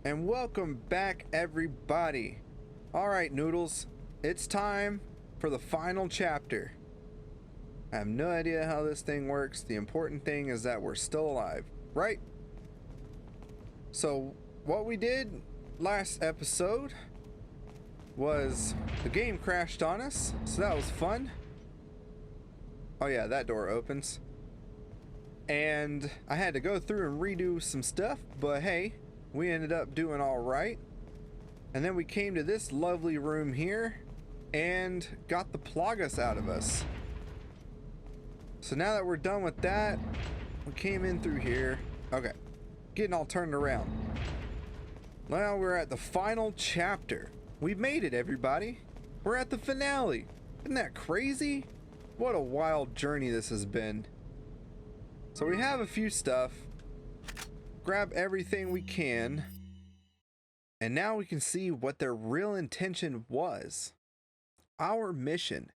And welcome back, everybody. Alright, Noodles, it's time for the final chapter. I have no idea how this thing works. The important thing is that we're still alive, right? So, what we did last episode was the game crashed on us, so that was fun. Oh yeah, that door opens. And I had to go through and redo some stuff, but hey, we ended up doing all right. And then we came to this lovely room here and got the Plagas out of us. So now that we're done with that, we came in through here. Okay, getting all turned around. Now we're at the final chapter. We made it, everybody. We're at the finale. Isn't that crazy? What a wild journey this has been. So we have a few stuff. Grab everything we can. And now we can see what their real intention was. Our mission.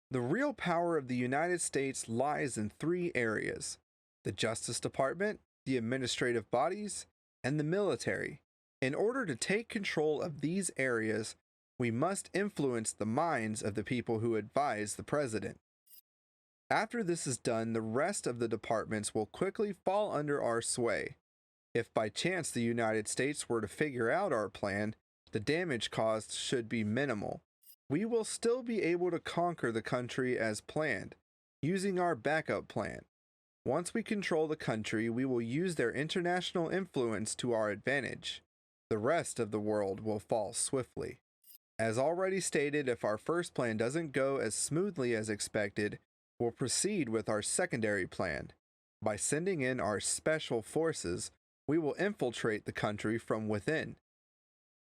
The real power of the United States lies in three areas: the Justice Department, the administrative bodies, and the military. In order to take control of these areas, we must influence the minds of the people who advise the president. After this is done, the rest of the departments will quickly fall under our sway. If by chance the United States were to figure out our plan, the damage caused should be minimal. We will still be able to conquer the country as planned, using our backup plan. Once we control the country, we will use their international influence to our advantage. The rest of the world will fall swiftly. As already stated, if our first plan doesn't go as smoothly as expected, we'll proceed with our secondary plan. By sending in our special forces, we will infiltrate the country from within.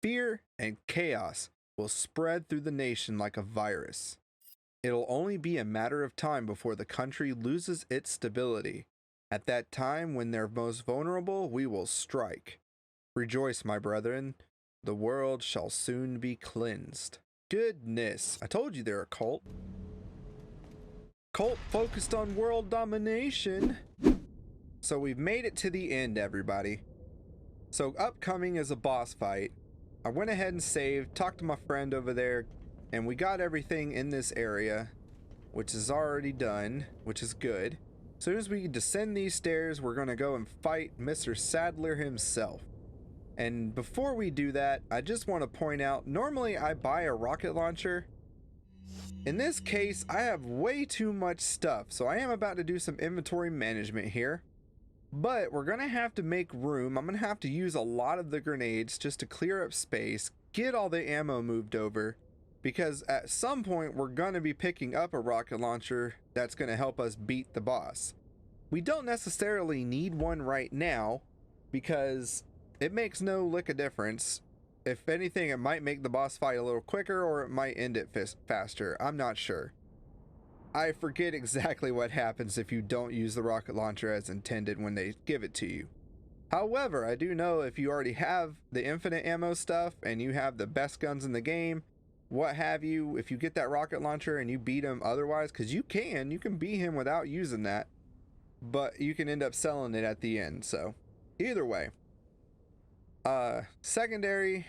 Fear and chaos will spread through the nation like a virus. It'll only be a matter of time before the country loses its stability. At that time, when they're most vulnerable, we will strike. Rejoice, my brethren. The world shall soon be cleansed. Goodness, I told you they're a cult. Cult focused on world domination. So we've made it to the end, everybody. So upcoming is a boss fight. I went ahead and saved, talked to my friend over there, and we got everything in this area, which is already done, which is good. As soon as we descend these stairs, we're going to go and fight Mr. Sadler himself. And before we do that, I just want to point out, normally I buy a rocket launcher. In this case, I have way too much stuff, so I am about to do some inventory management here. But we're going to have to make room. I'm going to have to use a lot of the grenades just to clear up space, get all the ammo moved over, because at some point we're going to be picking up a rocket launcher that's going to help us beat the boss. We don't necessarily need one right now because it makes no lick of difference. If anything, it might make the boss fight a little quicker or it might end it faster. I'm not sure. I forget exactly what happens if you don't use the rocket launcher as intended when they give it to you. However, I do know if you already have the infinite ammo stuff and you have the best guns in the game, what have you, if you get that rocket launcher and you beat him otherwise, because you can beat him without using that, but you can end up selling it at the end. So either way, secondly,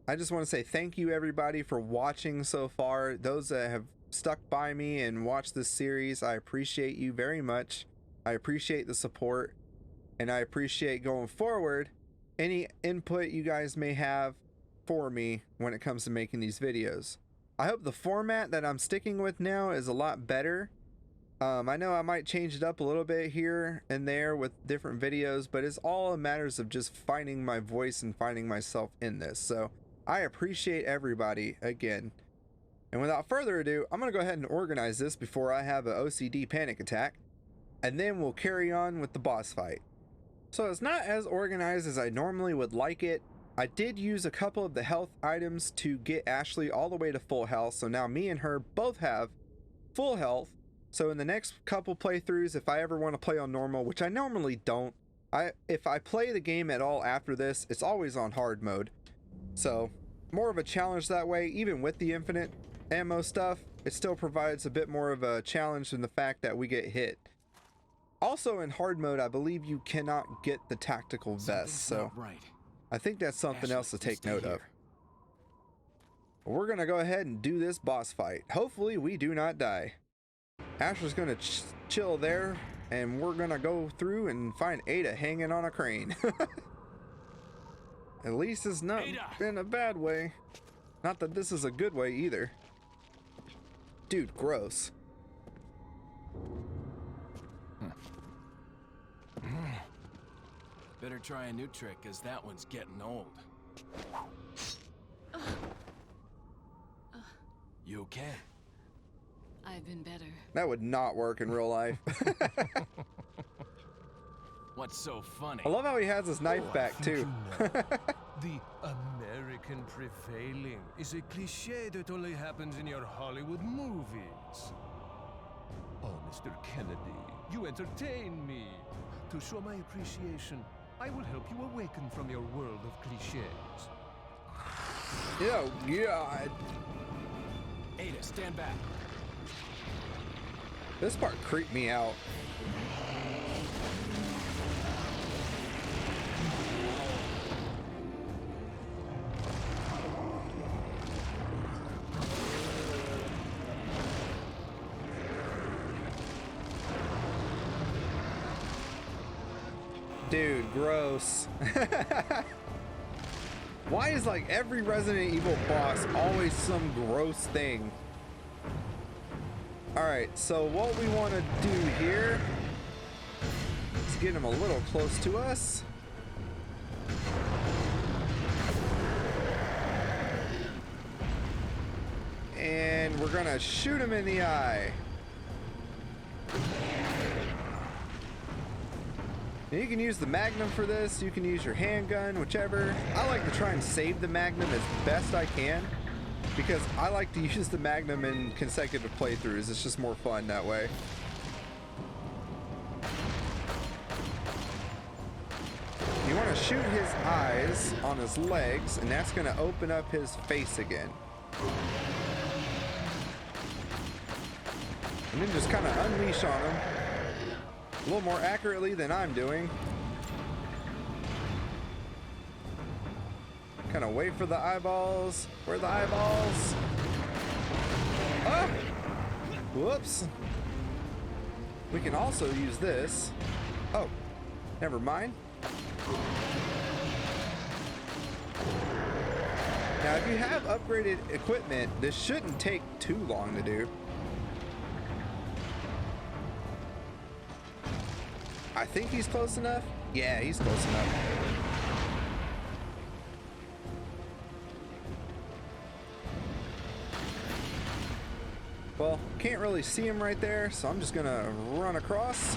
I just want to say thank you everybody for watching so far. Those that have stuck by me and watched this series, I appreciate you very much. I appreciate the support, and I appreciate going forward any input you guys may have for me when it comes to making these videos. I hope the format that I'm sticking with now is a lot better. I know I might change it up a little bit here and there with different videos, but it's all matters of just finding my voice and finding myself in this. So I appreciate everybody again. And without further ado, I'm going to go ahead and organize this before I have an OCD panic attack, and then we'll carry on with the boss fight. So it's not as organized as I normally would like it. I did use a couple of the health items to get Ashley all the way to full health, so now me and her both have full health. So in the next couple playthroughs, if I ever want to play on normal, which I normally don't, if I play the game at all after this, it's always on hard mode. So more of a challenge that way. Even with the infinite ammo stuff, it still provides a bit more of a challenge than the fact that we get hit. Also in hard mode, I believe you cannot get the tactical vest, so right. I think that's something else to take note of. Here. We're gonna go ahead and do this boss fight. Hopefully we do not die. Asher's gonna chill there, and we're gonna go through and find Ada hanging on a crane. At least it's not in a bad way. Not that this is a good way either. Dude, gross. Better try a new trick, cause that one's getting old. You okay? I've been better. That would not work in real life. What's so funny? I love how he has his knife back too. The American prevailing is a cliche that only happens in your Hollywood movies. Oh, Mr. Kennedy, you entertain me. To show my appreciation, I will help you awaken from your world of cliches. Oh, God. Ada, stand back. This part creeped me out. Dude, gross. Why is like every Resident Evil boss always some gross thing? Alright, so what we want to do here is get him a little close to us. And we're gonna shoot him in the eye. Now you can use the Magnum for this, you can use your handgun, whichever. I like to try and save the Magnum as best I can, because I like to use the Magnum in consecutive playthroughs. It's just more fun that way. You want to shoot his eyes on his legs, and that's going to open up his face again. And then just kind of unleash on him. A little more accurately than I'm doing. Kind of wait for the eyeballs. Where are the eyeballs? Oh! Whoops. We can also use this. Oh, never mind. Now, if you have upgraded equipment, this shouldn't take too long to do. I think he's close enough. Yeah, he's close enough. Well, can't really see him right there, so I'm just gonna run across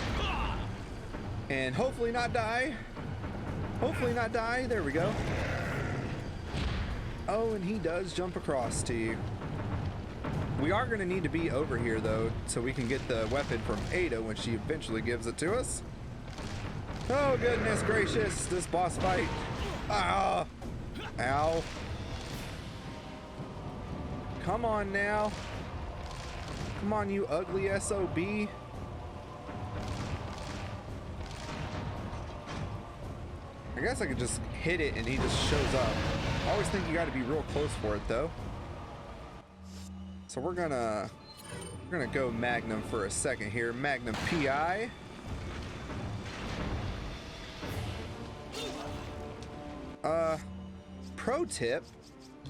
and hopefully not die. Hopefully not die. There we go. Oh, and he does jump across to you. We are gonna need to be over here though, so we can get the weapon from Ada when she eventually gives it to us. Oh, goodness gracious, this boss fight. Ah! Ow. Come on now. Come on, you ugly SOB. I guess I could just hit it and he just shows up. I always think you gotta be real close for it though. So we're gonna go Magnum for a second here. Magnum PI. Pro tip,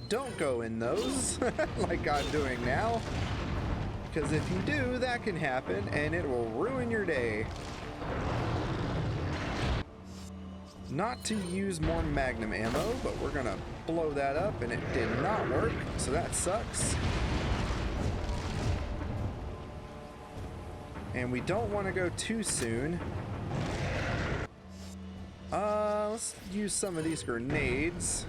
don't go in those like I'm doing now, because if you do, that can happen and it will ruin your day. Not to use more Magnum ammo, but we're gonna blow that up, and it did not work, so that sucks. And we don't want to go too soon. Let's use some of these grenades.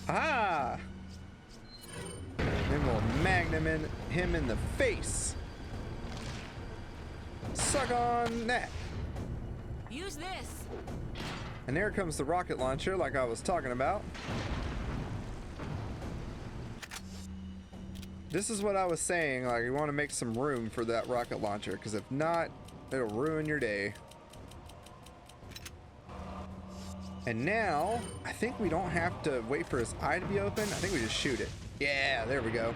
Ah! Then we'll Magnum him in the face. Suck on that. Use this. And there comes the rocket launcher like I was talking about. This is what I was saying, like you want to make some room for that rocket launcher, because if not, it'll ruin your day. And now, I think we don't have to wait for his eye to be open. I think we just shoot it. Yeah, there we go.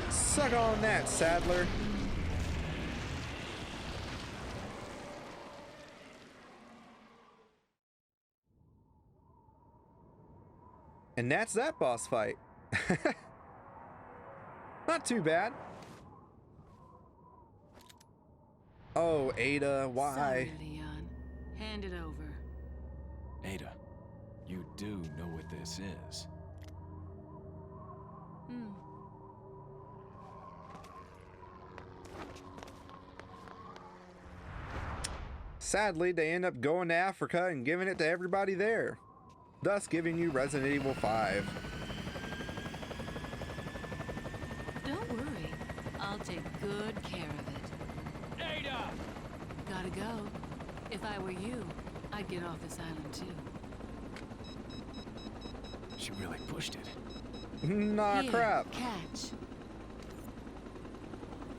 Suck on that, Sadler. And that's that boss fight. Not too bad. Oh, Ada, why? Sorry, Leon. Hand it over. Ada, you do know what this is. Sadly, they end up going to Africa and giving it to everybody there, thus giving you Resident Evil 5. Don't worry. I'll take good care of it. Ada! Gotta go. If I were you, I'd get off this island too. She really pushed it. Nah, Here, crap. Catch.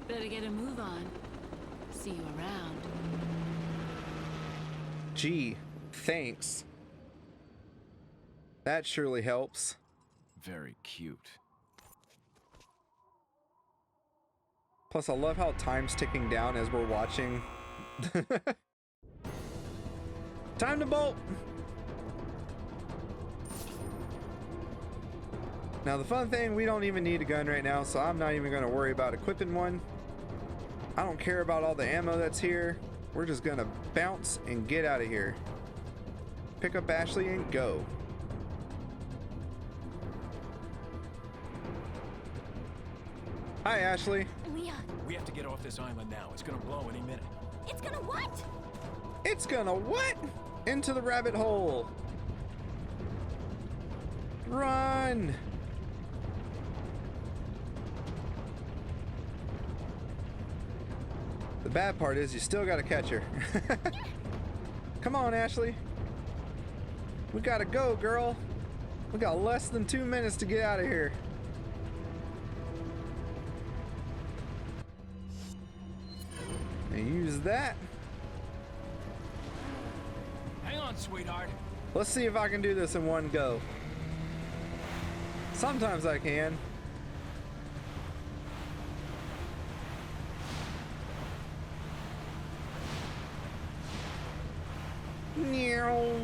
Better get a move on. See you around. Gee, thanks. That surely helps. Very cute. Plus, I love how time's ticking down as we're watching. Time to bolt! Now, the fun thing, we don't even need a gun right now, so I'm not even going to worry about equipping one. I don't care about all the ammo that's here. We're just going to bounce and get out of here. Pick up Ashley and go. Hi, Ashley. Leon, We have to get off this island now. It's gonna blow any minute. it's gonna what? It's gonna what? Into the rabbit hole. Run! The bad part is you still gotta catch her. Come on, Ashley. We gotta go, girl. We got less than 2 minutes to get out of here. And use that. Hang on, sweetheart. Let's see if I can do this in one go. Sometimes I can.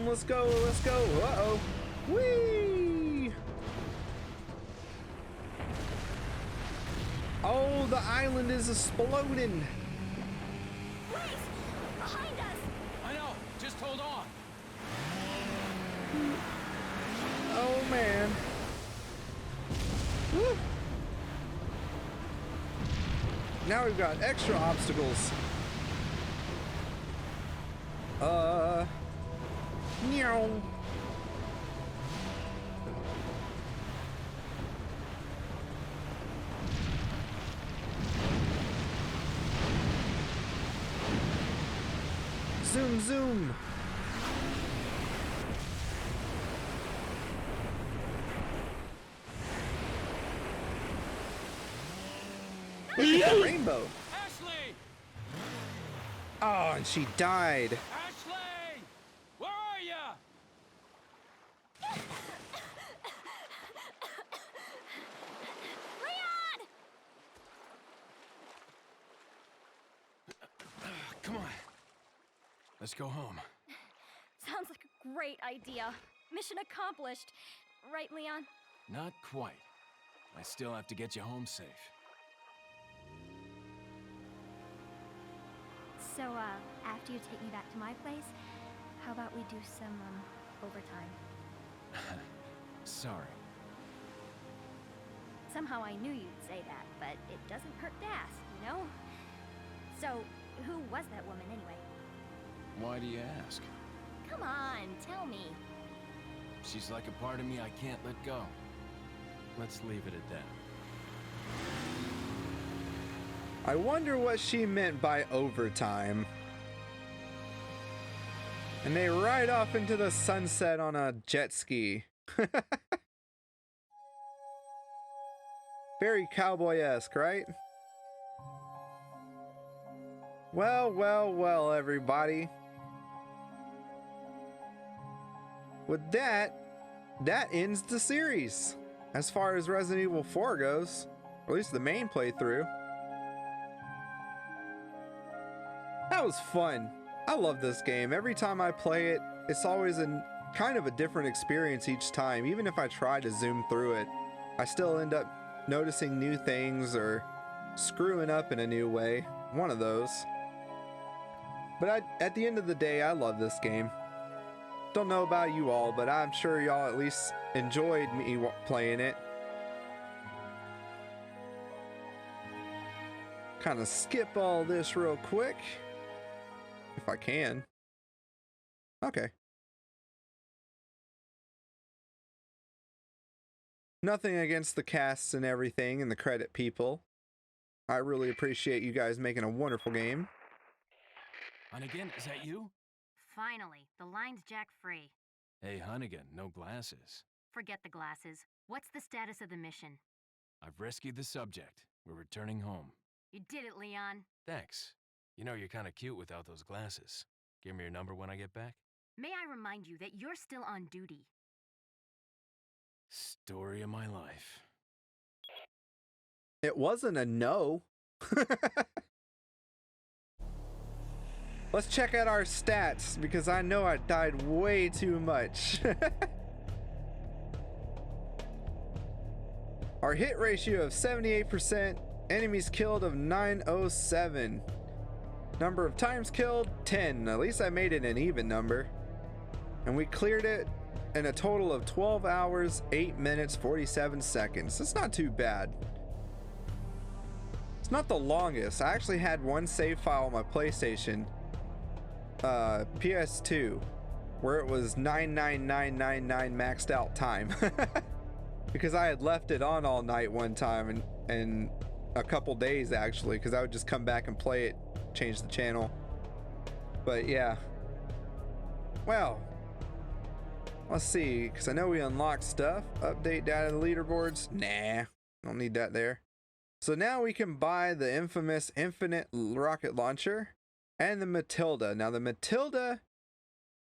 Let's go, let's go. Uh-oh. Whee! Oh, the island is exploding. Wait! Behind us! I know. Just hold on. Oh, man. Woo! Now we've got extra obstacles. Meow. Zoom, zoom. Look at that rainbow. Ashley! Oh, and she died. Ashley! Where are ya? Leon! Come on. Let's go home. Sounds like a great idea. Mission accomplished. Right, Leon? Not quite. I still have to get you home safe. So, after you take me back to my place, how about we do some, overtime? Sorry. Somehow I knew you'd say that, but it doesn't hurt to ask, you know? So, who was that woman anyway? Why do you ask? Come on, tell me. She's like a part of me I can't let go. Let's leave it at that. I wonder what she meant by overtime. And they ride off into the sunset on a jet ski. Very cowboy-esque, right? Well, well, well, everybody. With that ends the series. As far as Resident Evil 4 goes, or at least the main playthrough. That was fun. I love this game. Every time I play it, it's always kind of a different experience each time. Even if I try to zoom through it, I still end up noticing new things or screwing up in a new way. One of those. But at the end of the day, I love this game. Don't know about you all, but I'm sure y'all at least enjoyed me playing it. Kind of skip all this real quick. If I can. Okay. Nothing against the casts and everything and the credit people. I really appreciate you guys making a wonderful game. Hunnigan, is that you? Finally, the line's jack free. Hey, Hunnigan, no glasses. Forget the glasses. What's the status of the mission? I've rescued the subject. We're returning home. You did it, Leon. Thanks. You know, you're kind of cute without those glasses. Give me your number when I get back. May I remind you that you're still on duty. Story of my life. It wasn't a no. Let's check out our stats, because I know I died way too much. Our hit ratio of 78%, enemies killed of 907. Number of times killed, 10. At least I made it an even number. And we cleared it in a total of 12 hours, 8 minutes, 47 seconds. That's not too bad. It's not the longest. I actually had one save file on my PlayStation, PS2, where it was 99999 maxed out time. Because I had left it on all night one time and a couple days actually, because I would just come back and play it, change the channel. But yeah. Well, let's see, because I know we unlocked stuff. Update data of the leaderboards. Nah, don't need that there. So now we can buy the infamous infinite rocket launcher and the Matilda. Now the Matilda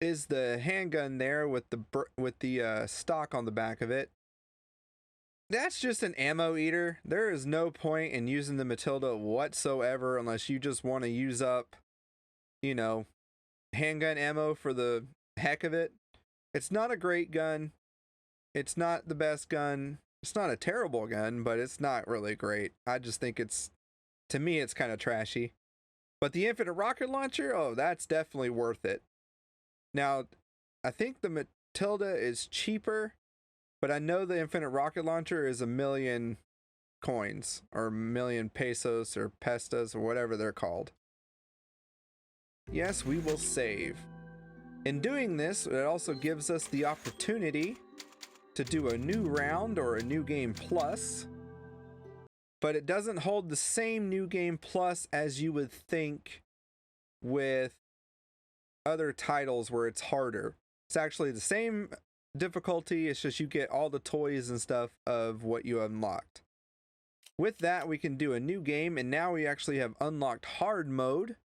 is the handgun there with the stock on the back of it. That's just an ammo eater. There is no point in using the Matilda whatsoever unless you just want to use up, you know, handgun ammo for the heck of it. It's not a great gun. It's not the best gun. It's not a terrible gun, but it's not really great. I just think to me, it's kind of trashy. But the infinite rocket launcher, oh, that's definitely worth it. Now, I think the Matilda is cheaper, but I know the infinite rocket launcher is 1,000,000 coins, or 1,000,000 pesos, or pestas, or whatever they're called. Yes, we will save. In doing this, it also gives us the opportunity to do a new round or a new game plus, but it doesn't hold the same new game plus as you would think with other titles where it's harder. It's actually the same difficulty, it's just you get all the toys and stuff of what you unlocked. With that, we can do a new game, and now we actually have unlocked hard mode,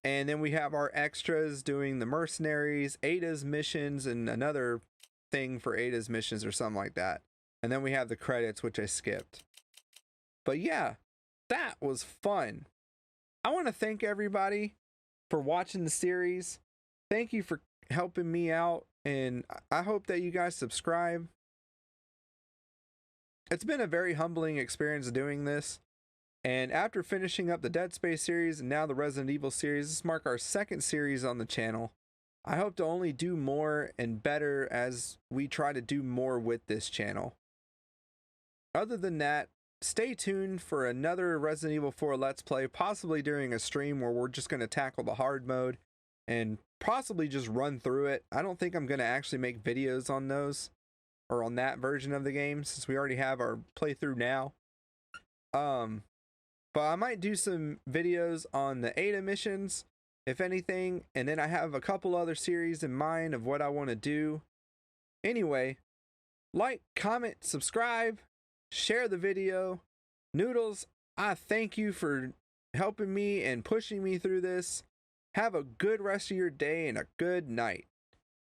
and then we have our extras doing the mercenaries, Ada's missions, and another thing for Ada's missions or something like that. And then we have the credits, which I skipped. But yeah, that was fun. I want to thank everybody for watching the series. Thank you for helping me out, and I hope that you guys subscribe. It's been a very humbling experience doing this, and after finishing up the Dead Space series and now the Resident Evil series, this marks our second series on the channel. I hope to only do more and better as we try to do more with this channel. Other than that, stay tuned for another Resident Evil 4 Let's Play, possibly during a stream where we're just going to tackle the hard mode and possibly just run through it. I don't think I'm going to actually make videos on those or on that version of the game since we already have our playthrough now. But I might do some videos on the Ada missions if anything. And then I have a couple other series in mind of what I want to do. Anyway, like, comment, subscribe, share the video. Noodles, I thank you for helping me and pushing me through this. Have a good rest of your day and a good night.